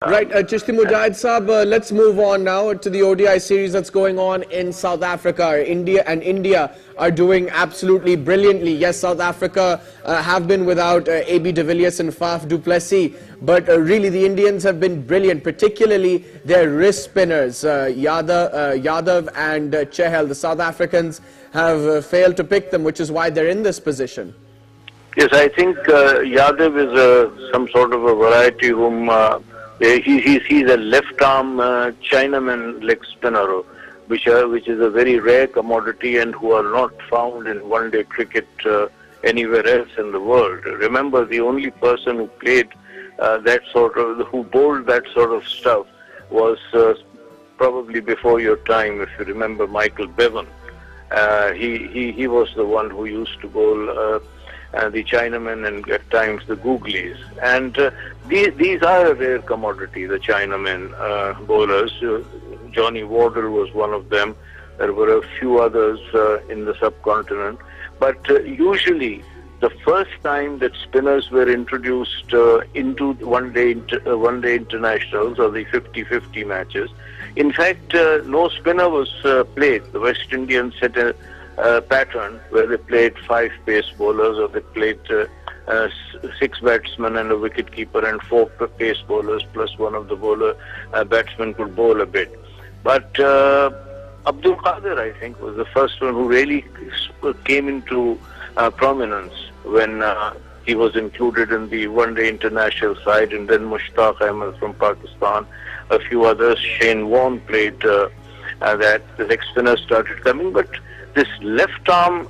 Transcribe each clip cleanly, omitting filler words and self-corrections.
Right, Chishti Mujahid Saab, let's move on now to the ODI series that's going on in South Africa. India are doing absolutely brilliantly. Yes, South Africa have been without AB de Villiers and Faf du Plessis, but really the Indians have been brilliant, particularly their wrist spinners, Yadav and Chahal. The South Africans have failed to pick them, which is why they're in this position. Yes, I think Yadav is some sort of a variety whom... he's a left-arm Chinaman leg spinner, which is a very rare commodity and who are not found in one-day cricket anywhere else in the world. Remember, the only person who played who bowled that sort of stuff was probably before your time, if you remember Michael Bevan. He was the one who used to bowl the Chinamen and at times the Googlies. And these are a rare commodity, the Chinamen bowlers. Johnny Wardle was one of them. There were a few others in the subcontinent. But usually the first time that spinners were introduced into one-day internationals or the 50-50 matches, in fact, no spinner was played. The West Indians set a pattern where they played 5 pace bowlers, or they played 6 batsmen and a wicket-keeper and 4 pace bowlers plus one of the batsmen could bowl a bit. But Abdul Qadir, I think, was the first one who really came into prominence when he was included in the one-day international side, and then Mushtaq Ahmed from Pakistan, a few others. Shane Warne played that. The leg spinners started coming, but this left-arm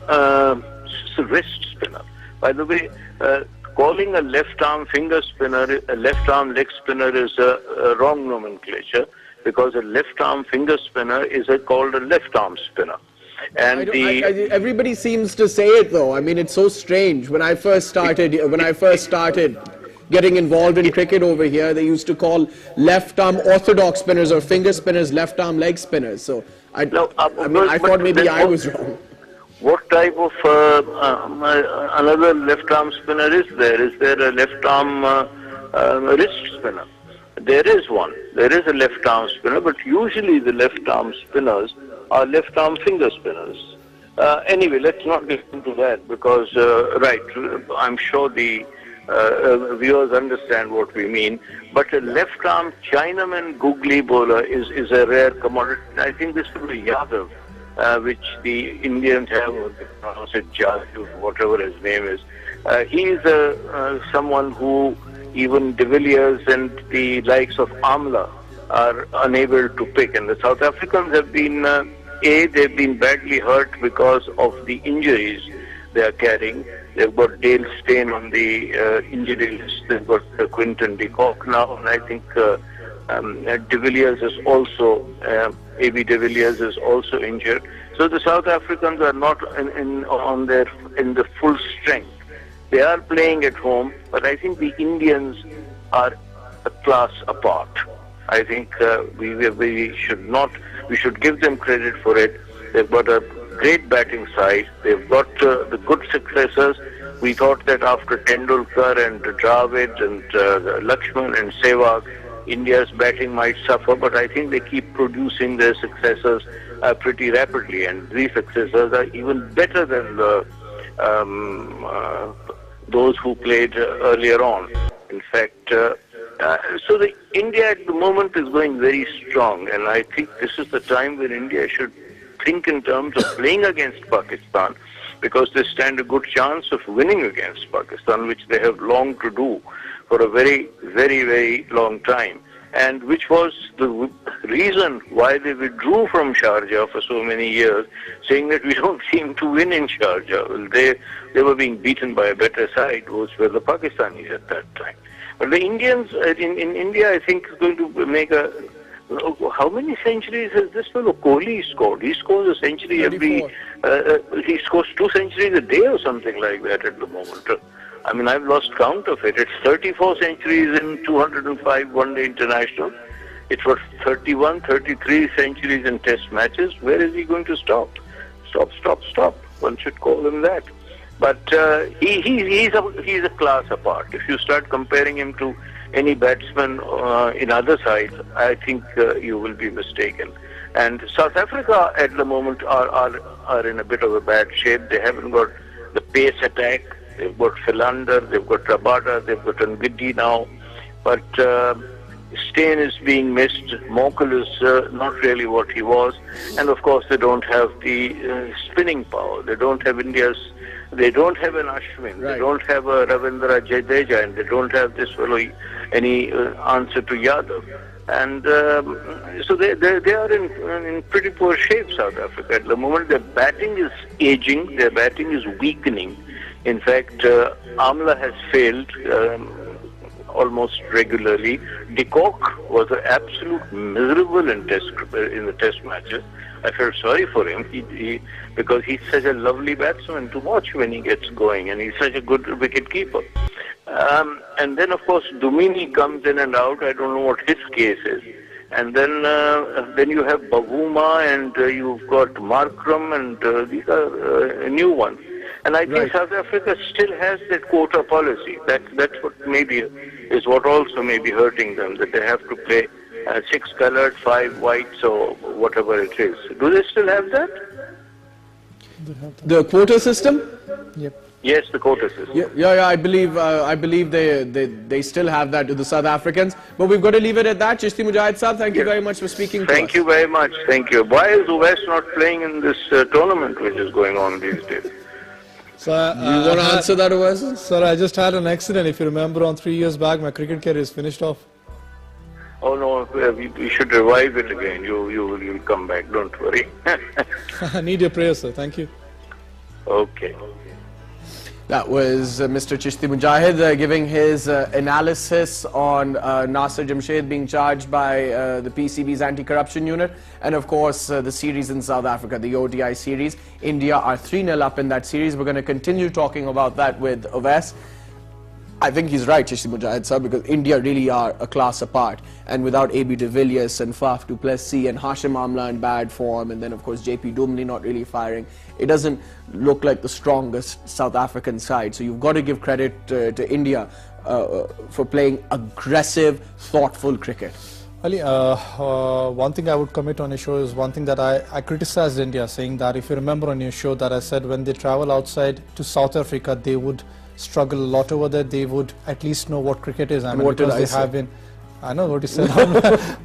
wrist spinner, by the way, calling a left-arm finger spinner a left-arm leg spinner is a wrong nomenclature, because a left-arm finger spinner is called a left-arm spinner. And everybody seems to say it though. I mean, it's so strange. When I first started getting involved in cricket over here, they used to call left-arm orthodox spinners or finger spinners left-arm leg spinners. So I thought maybe I was wrong. What type of another left-arm spinner is there? Is there a left-arm wrist spinner? There is one. There is a left-arm spinner, but usually the left-arm spinners are left-arm finger spinners. Anyway, let's not get into that because, I'm sure the viewers understand what we mean. But a left-arm Chinaman googly bowler is a rare commodity. I think this would be Yadav, which the Indians have, or they pronounce it Jadhav, whatever his name is. He is someone who even de Villiers and the likes of Amla are unable to pick. And the South Africans have been, they've been badly hurt because of the injuries they are carrying. They've got Dale Steyn on the injury list. They've got Quinton de Kock now, and I think de Villiers is also, AB de Villiers is also injured. So the South Africans are not in the full strength. They are playing at home, but I think the Indians are a class apart. I think we should give them credit for it. They've got a great batting side. They've got the good successors. We thought that after Tendulkar and Dravid and Lakshman and Sehwag, India's batting might suffer, but I think they keep producing their successors pretty rapidly, and these successors are even better than those who played earlier on. In fact, so the India at the moment is going very strong, and I think this is the time when India should think in terms of playing against Pakistan, because they stand a good chance of winning against Pakistan, which they have longed to do for a very, very, very long time, and which was the reason why they withdrew from Sharjah for so many years, saying that we don't seem to win in Sharjah. Well, they were being beaten by a better side, which were the Pakistanis at that time. But the Indians in India, I think, is going to make a... How many centuries has this fellow Kohli scored? He scores a century 34. He scores 2 centuries a day or something like that at the moment. I mean, I've lost count of it. It's 34 centuries in 205 one-day international. It's for 31, 33 centuries in test matches. Where is he going to stop? Stop. One should call him that. But he's a class apart. If you start comparing him to any batsman in other sides, I think you will be mistaken. And South Africa at the moment are in a bit of a bad shape. They haven't got the pace attack. They've got Philander, they've got Rabada, they've got Ngidi now. But Steyn is being missed. Mokel is not really what he was. And of course they don't have the spinning power. They don't have they don't have an Ashwin. Right. They don't have a Ravindra Jadeja, and they don't have this fellow any answer to Yadav. And so they are in pretty poor shape, South Africa. At the moment, their batting is aging, their batting is weakening. In fact, Amla has failed almost regularly. De Kock was absolute miserable in the test matches. I felt sorry for him because he's such a lovely batsman to watch when he gets going, and he's such a good wicket keeper. And then, of course, Dumini comes in and out. I don't know what his case is. And then you have Bavuma, and you've got Markram, and these are new ones. And I think South Africa still has that quota policy. That's what maybe is what also may be hurting them, that they have to play 6 coloured, 5 whites, or whatever it is. Do they still have that? The quota system? Yep. Yes, the quota system. Yeah. I believe they still have that to the South Africans. But we've got to leave it at that. Chishti Mujahid Saab, thank you very much for speaking to us. Thank you very much. Thank you. Why is West not playing in this tournament which is going on these days? So, you want to answer that, Oasis? Sir, I just had an accident. If you remember, on 3 years back, my cricket career is finished off. Oh no, we should revive it again. You'll come back. Don't worry. I need your prayers, sir. Thank you. Okay. That was Mr. Chishti Mujahid giving his analysis on Nasser Jamshed being charged by the PCB's anti-corruption unit, and of course the series in South Africa, the ODI series. India are 3-0 up in that series. We're going to continue talking about that with Oves. I think he's right, Chishti Mujahid sir, because India really are a class apart, and without AB de Villiers and Faf du Plessis and Hashim Amla in bad form, and then of course JP Dumley not really firing, it doesn't look like the strongest South African side. So you've got to give credit to India for playing aggressive, thoughtful cricket. Ali, one thing I would commit on your show is one thing that I criticized India, saying that if you remember on your show that I said when they travel outside to South Africa, they would struggle a lot over there. They would at least know what cricket is. I mean, what because did I they say? have been. I know what you said.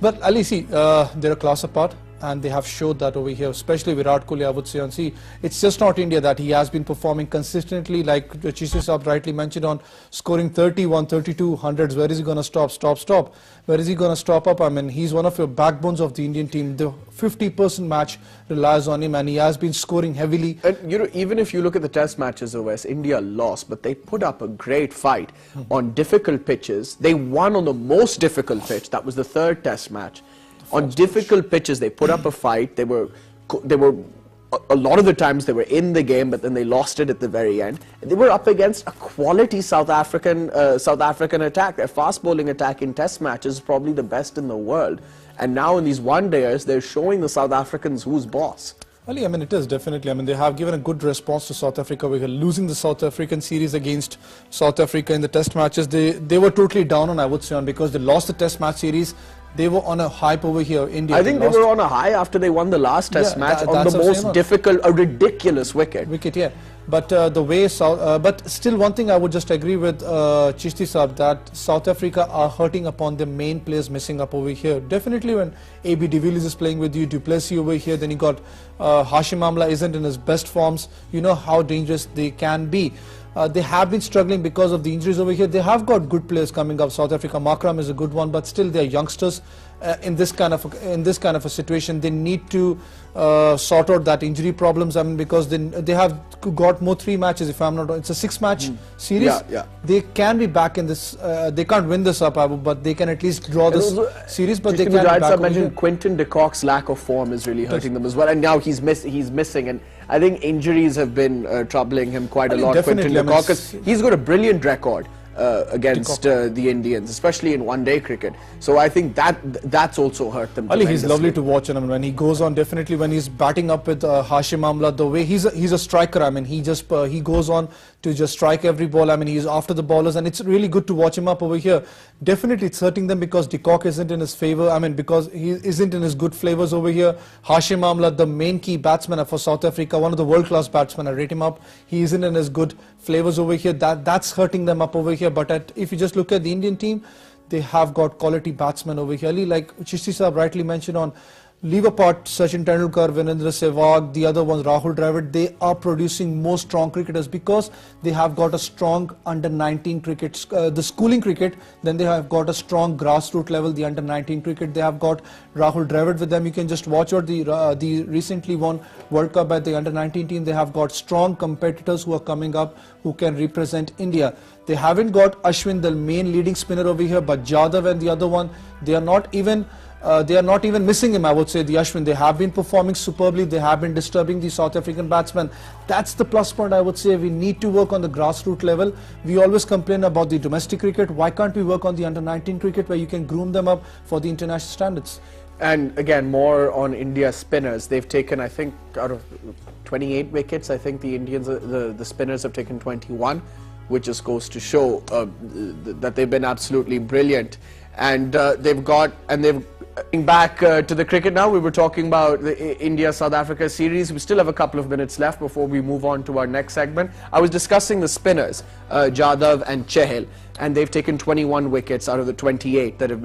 But Ali, see, they're a class apart, and they have showed that over here, especially Virat Kohli, I would say. And see, it's just not India that he has been performing consistently, like Chishti Saab rightly mentioned, on scoring 31, 32, hundreds. Where is he going to stop? Where is he going to stop up? I mean, he's one of your backbones of the Indian team. The 50% match relies on him, and he has been scoring heavily. And you know, even if you look at the test matches of West, India lost, but they put up a great fight on difficult pitches. They won on the most difficult pitch. That was the 3rd test match. On difficult pitches, they put up a fight. They were a lot of the times they were in the game, but then they lost it at the very end. They were up against a quality South African attack. Their fast bowling attack in test matches is probably the best in the world. And now in these one-dayers, they're showing the South Africans who's boss. Ali, I mean, it is definitely. I mean, they have given a good response to South Africa. We were losing the South African series against South Africa in the test matches. They were totally down on, I would say, on, because they lost the test match series. They were on a hype over here, India. I think they were on a high after they won the last test match on the most difficult, a ridiculous wicket. Yeah. But the way but still one thing I would just agree with Chishti Saab, that South Africa are hurting upon the main players missing up over here. Definitely when AB de Villiers is playing with you, du Plessis over here, then you got Hashim Amla isn't in his best forms. You know how dangerous they can be. They have been struggling because of the injuries over here. They have got good players coming up. South Africa, Markram is a good one, but still they are youngsters. In this kind of a situation, they need to sort out that injury problems. I mean, because they have got more 3 matches. If I'm not wrong, it's a 6-match series. Yeah. They can be back in this. They can't win this up, but they can at least draw this series. But they can be back. Mentioned Quinton de Kock's lack of form is really hurting them as well, and now he's missing. And I think injuries have been troubling him quite a lot. Quinton de Kock, he's got a brilliant record against the Indians, especially in one-day cricket. So I think that's also hurt them. Ali, he's lovely to watch, and I mean, when he goes on, definitely when he's batting up with Hashim Amla, the way he's a striker. I mean, he goes on. to just strike every ball. I mean, he's after the ballers, and it's really good to watch him up over here. Definitely it's hurting them because de Kock isn't in his favour. I mean, because he isn't in his good flavours over here. Hashim Amla, the main key batsman for South Africa, one of the world-class batsmen, I rate him up. He isn't in his good flavours over here. That's hurting them up over here. But if you just look at the Indian team, they have got quality batsmen over here. Like Chishti Saab rightly mentioned on, leave apart Sachin Tendulkar, Virendra Sehwag, the other ones, Rahul Dravid, they are producing more strong cricketers because they have got a strong under-19 cricket, the schooling cricket, then they have got a strong grassroots level, the under-19 cricket. They have got Rahul Dravid with them. You can just watch out the recently won World Cup by the under-19 team. They have got strong competitors who are coming up who can represent India. They haven't got Ashwin, the main leading spinner over here, but Jadhav and the other one, they are not even missing him, I would say, the Ashwin. They have been performing superbly. They have been disturbing the South African batsmen. That's the plus point, I would say. We need to work on the grassroots level. We always complain about the domestic cricket. Why can't we work on the under-19 cricket where you can groom them up for the international standards? And again, more on India spinners. They've taken, I think, out of 28 wickets, I think the Indians, the spinners have taken 21, which just goes to show that they've been absolutely brilliant. And they've back to the cricket now. We were talking about the India-South Africa series. We still have a couple of minutes left before we move on to our next segment. I was discussing the spinners, Jadhav and Chahal, and they've taken 21 wickets out of the 28 that have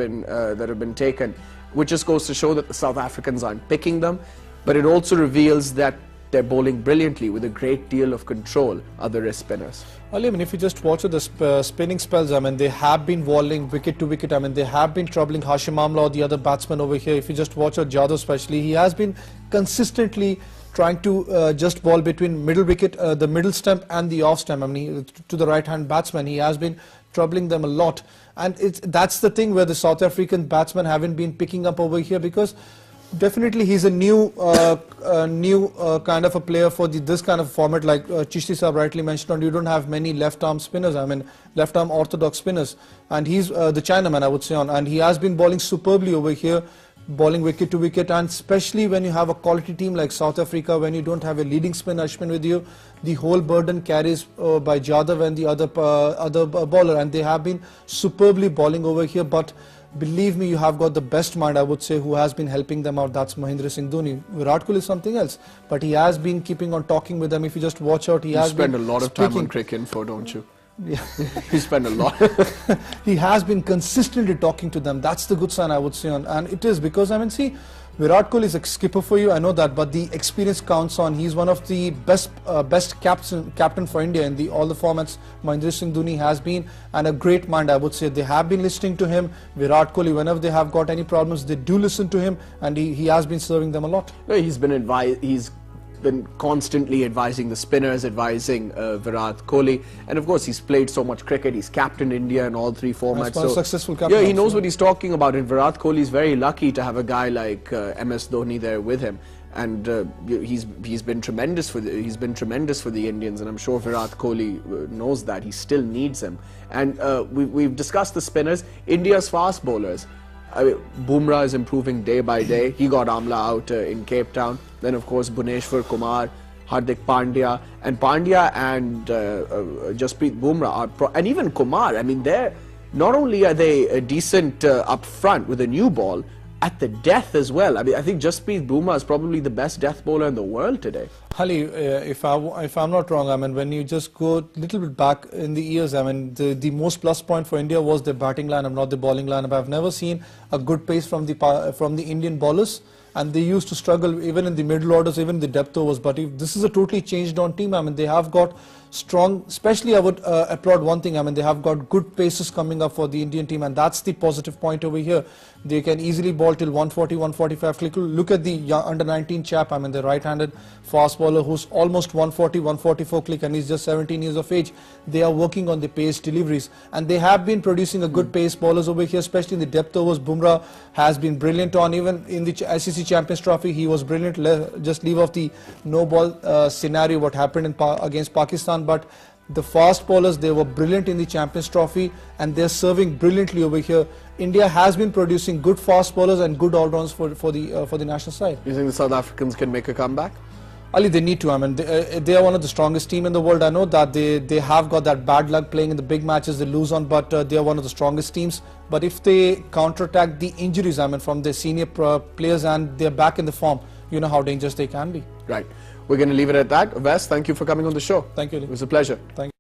been taken, which just goes to show that the South Africans aren't picking them. But it also reveals that they're bowling brilliantly with a great deal of control, other wrist spinners. Well, I mean, if you just watch the spinning spells, I mean, they have been bowling wicket to wicket. I mean, they have been troubling Hashim Amla or the other batsmen over here. If you just watch Jadhav especially, he has been consistently trying to just bowl between middle wicket, the middle stump and the off stump. I mean, to the right-hand batsman, he has been troubling them a lot. And that's the thing where the South African batsmen haven't been picking up over here, because definitely he's a new kind of a player for this kind of format, like Chishti Saab rightly mentioned on. You don't have many left-arm spinners, I mean left-arm orthodox spinners, and he's the Chinaman, I would say, on, and he has been bowling superbly over here, bowling wicket to wicket. And especially when you have a quality team like South Africa, when you don't have a leading spinner Ashwin with you, the whole burden carries by Jadhav and the other bowler, and they have been superbly bowling over here. But believe me, you have got the best mind, I would say, who has been helping them out. That's Mahendra Singh Dhoni. Virat Kohli is something else, but he has been keeping on talking with them. If you just watch out, you spend a lot of time on cricket info, don't you? Yeah. You spend a lot. He has been consistently talking to them. That's the good sign, I would say, and it is because, I mean, see, Virat Kohli is a skipper for you, I know that, but the experience counts on. He's one of the best captain for India in all the formats. Mahendra Singh Dhoni has been, and a great mind, I would say. They have been listening to him. Virat Kohli, whenever they have got any problems, they do listen to him, and he has been serving them a lot. No, he's been constantly advising the spinners, advising Virat Kohli, and of course he's played so much cricket. He's captained India in all three formats. So successful captain. Yeah, he knows what he's talking about, and Virat Kohli is very lucky to have a guy like MS Dhoni there with him, and he's been tremendous for the Indians, and I'm sure Virat Kohli knows that. He still needs him. And we've discussed the spinners. India's fast bowlers. Bumrah is improving day by day. He got Amla out in Cape Town. Then, of course, Bhuvneshwar Kumar, Hardik Pandya, and Jasprit Bumrah, and even Kumar. I mean, not only are they decent up front with a new ball, at the death as well. I mean, I think Jasprit Bumrah is probably the best death bowler in the world today. Ali, if I'm not wrong, I mean, when you just go a little bit back in the years, I mean, the most plus point for India was the batting lineup, not the bowling lineup. I've never seen a good pace from the Indian bowlers, and they used to struggle even in the middle orders, even the depth overs. But if this is a totally changed on team, I mean, they have got strong, especially I would applaud one thing, I mean, they have got good paces coming up for the Indian team, and that's the positive point over here. They can easily bowl till 140, 145. Look at the under-19 chap, I mean, the right-handed fast bowler who's almost 140, 144 click, and he's just 17 years of age. They are working on the pace deliveries, and they have been producing a good pace bowlers over here, especially in the depth overs. Bumrah has been brilliant on, even in the ICC Champions Trophy, he was brilliant. Just leave off the no-ball scenario, what happened against Pakistan. But the fast bowlers, they were brilliant in the Champions Trophy, and they're serving brilliantly over here. India has been producing good fast bowlers and good all-rounds for the national side. You think the South Africans can make a comeback? Ali, they need to. I mean, they are one of the strongest team in the world. I know that they have got that bad luck playing in the big matches they lose on, but they are one of the strongest teams. But if they counterattack the injuries, I mean, from their senior players and they're back in the form, you know how dangerous they can be. Right. We're going to leave it at that. Wes, thank you for coming on the show. Thank you, Ali. It was a pleasure. Thank you.